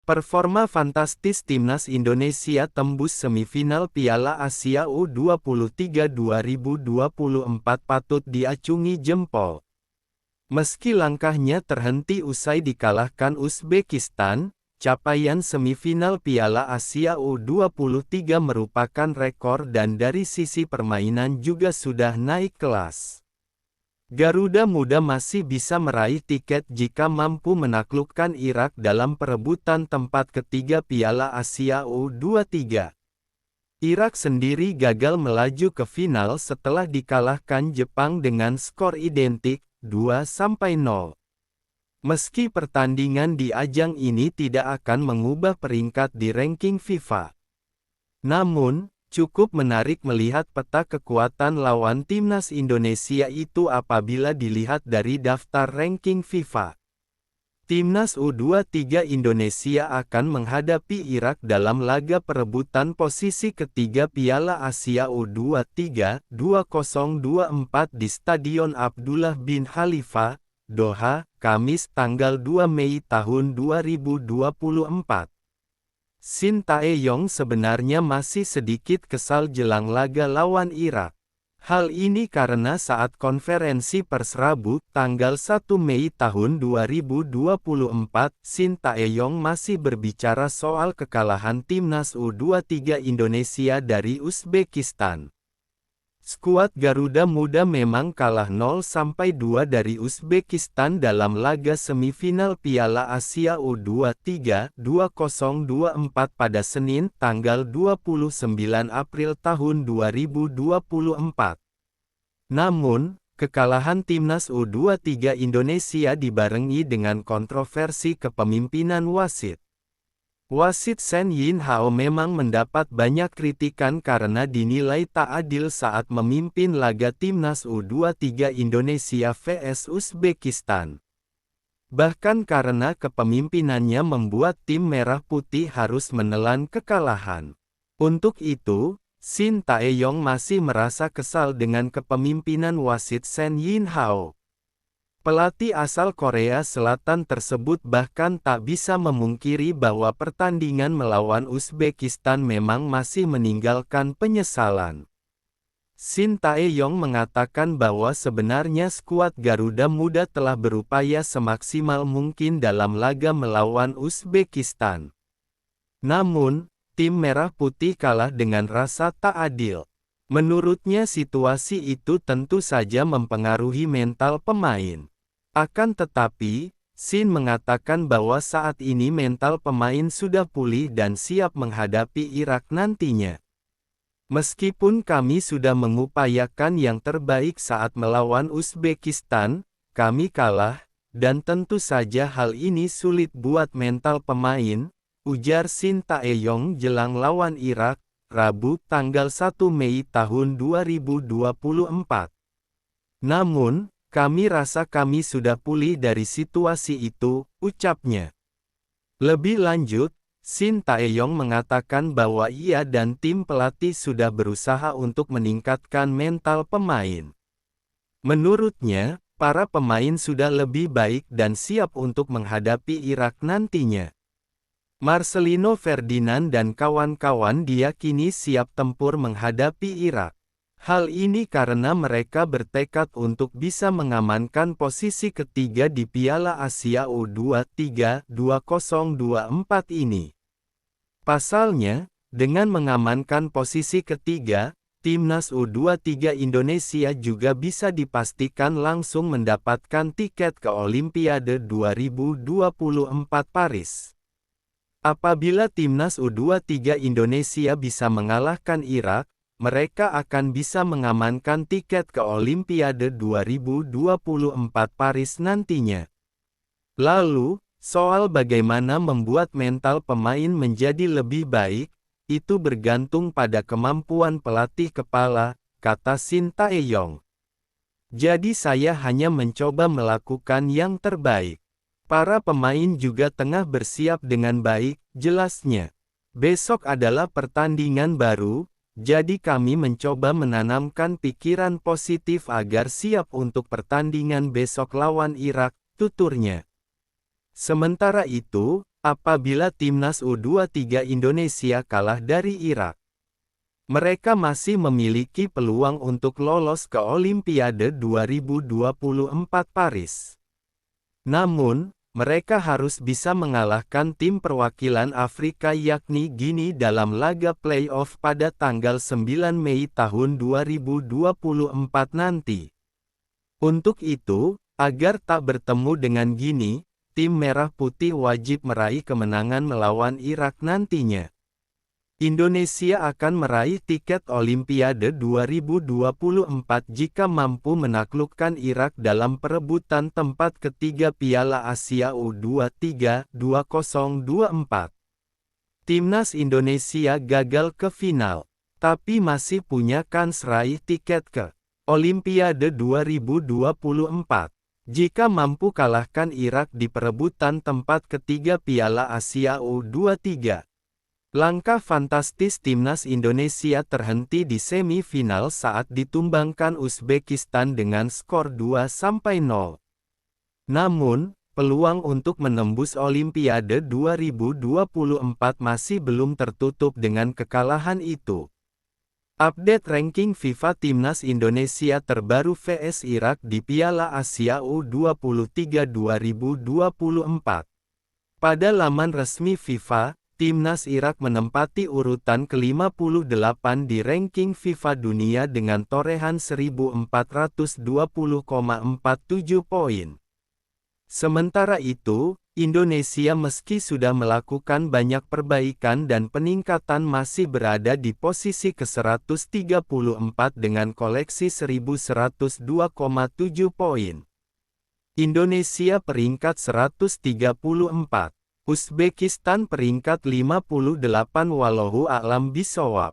Performa fantastis timnas Indonesia tembus semifinal Piala Asia U23 2024 patut diacungi jempol. Meski langkahnya terhenti usai dikalahkan Uzbekistan, capaian semifinal Piala Asia U23 merupakan rekor dan dari sisi permainan juga sudah naik kelas. Garuda Muda masih bisa meraih tiket jika mampu menaklukkan Irak dalam perebutan tempat ketiga Piala Asia U23. Irak sendiri gagal melaju ke final setelah dikalahkan Jepang dengan skor identik, 2-0. Meski pertandingan di ajang ini tidak akan mengubah peringkat di ranking FIFA. Namun, cukup menarik melihat peta kekuatan lawan timnas Indonesia itu apabila dilihat dari daftar ranking FIFA. Timnas U23 Indonesia akan menghadapi Irak dalam laga perebutan posisi ketiga Piala Asia U23 2024 di Stadion Abdullah bin Khalifa, Doha, Kamis tanggal 2 Mei tahun 2024. Shin Tae-yong sebenarnya masih sedikit kesal jelang laga lawan Irak. Hal ini karena saat konferensi pers Rabu, tanggal 1 Mei tahun 2024, Shin Tae-yong masih berbicara soal kekalahan timnas U23 Indonesia dari Uzbekistan. Skuad Garuda Muda memang kalah 0-2 dari Uzbekistan dalam laga semifinal Piala Asia U23 2024 pada Senin tanggal 29 April tahun 2024. Namun, kekalahan timnas U23 Indonesia dibarengi dengan kontroversi kepemimpinan wasit. Wasit Shen Yinhao memang mendapat banyak kritikan karena dinilai tak adil saat memimpin laga timnas U23 Indonesia vs Uzbekistan. Bahkan karena kepemimpinannya membuat tim merah putih harus menelan kekalahan. Untuk itu, Shin Tae-yong masih merasa kesal dengan kepemimpinan wasit Shen Yinhao. Pelatih asal Korea Selatan tersebut bahkan tak bisa memungkiri bahwa pertandingan melawan Uzbekistan memang masih meninggalkan penyesalan. Shin Tae-yong mengatakan bahwa sebenarnya skuad Garuda Muda telah berupaya semaksimal mungkin dalam laga melawan Uzbekistan. Namun, tim Merah Putih kalah dengan rasa tak adil. Menurutnya situasi itu tentu saja mempengaruhi mental pemain. Akan tetapi, Shin mengatakan bahwa saat ini mental pemain sudah pulih dan siap menghadapi Irak nantinya. Meskipun kami sudah mengupayakan yang terbaik saat melawan Uzbekistan, kami kalah, dan tentu saja hal ini sulit buat mental pemain, ujar Shin Tae-yong jelang lawan Irak, Rabu tanggal 1 Mei tahun 2024. Namun, kami rasa kami sudah pulih dari situasi itu, ucapnya. Lebih lanjut, Shin Tae-yong mengatakan bahwa ia dan tim pelatih sudah berusaha untuk meningkatkan mental pemain. Menurutnya, para pemain sudah lebih baik dan siap untuk menghadapi Irak nantinya. Marcelino Ferdinand dan kawan-kawan diyakini siap tempur menghadapi Irak. Hal ini karena mereka bertekad untuk bisa mengamankan posisi ketiga di Piala Asia U23 2024 ini. Pasalnya, dengan mengamankan posisi ketiga, timnas U23 Indonesia juga bisa dipastikan langsung mendapatkan tiket ke Olimpiade 2024 Paris. Apabila timnas U23 Indonesia bisa mengalahkan Irak, mereka akan bisa mengamankan tiket ke Olimpiade 2024 Paris nantinya. Lalu, soal bagaimana membuat mental pemain menjadi lebih baik, itu bergantung pada kemampuan pelatih kepala, kata Shin Tae-yong. Jadi saya hanya mencoba melakukan yang terbaik. Para pemain juga tengah bersiap dengan baik, jelasnya. Besok adalah pertandingan baru, jadi kami mencoba menanamkan pikiran positif agar siap untuk pertandingan besok lawan Irak, tuturnya. Sementara itu, apabila timnas U23 Indonesia kalah dari Irak. Mereka masih memiliki peluang untuk lolos ke Olimpiade 2024 Paris. Namun, mereka harus bisa mengalahkan tim perwakilan Afrika yakni Guinea dalam laga playoff pada tanggal 9 Mei tahun 2024 nanti. Untuk itu, agar tak bertemu dengan Guinea, tim Merah Putih wajib meraih kemenangan melawan Irak nantinya. Indonesia akan meraih tiket Olimpiade 2024 jika mampu menaklukkan Irak dalam perebutan tempat ketiga Piala Asia U23 2024. Timnas Indonesia gagal ke final, tapi masih punya kans raih tiket ke Olimpiade 2024. Jika mampu kalahkan Irak di perebutan tempat ketiga Piala Asia U23. Langkah fantastis timnas Indonesia terhenti di semifinal saat ditumbangkan Uzbekistan dengan skor 2-0. Namun, peluang untuk menembus Olimpiade 2024 masih belum tertutup dengan kekalahan itu. Update ranking FIFA Timnas Indonesia terbaru vs Irak di Piala Asia U23 2024. Pada laman resmi FIFA, Timnas Irak menempati urutan ke-58 di ranking FIFA dunia dengan torehan 1420,47 poin. Sementara itu, Indonesia meski sudah melakukan banyak perbaikan dan peningkatan masih berada di posisi ke-134 dengan koleksi 1102,7 poin. Indonesia peringkat 134. Uzbekistan peringkat 58 wallahu a'lam bishawab.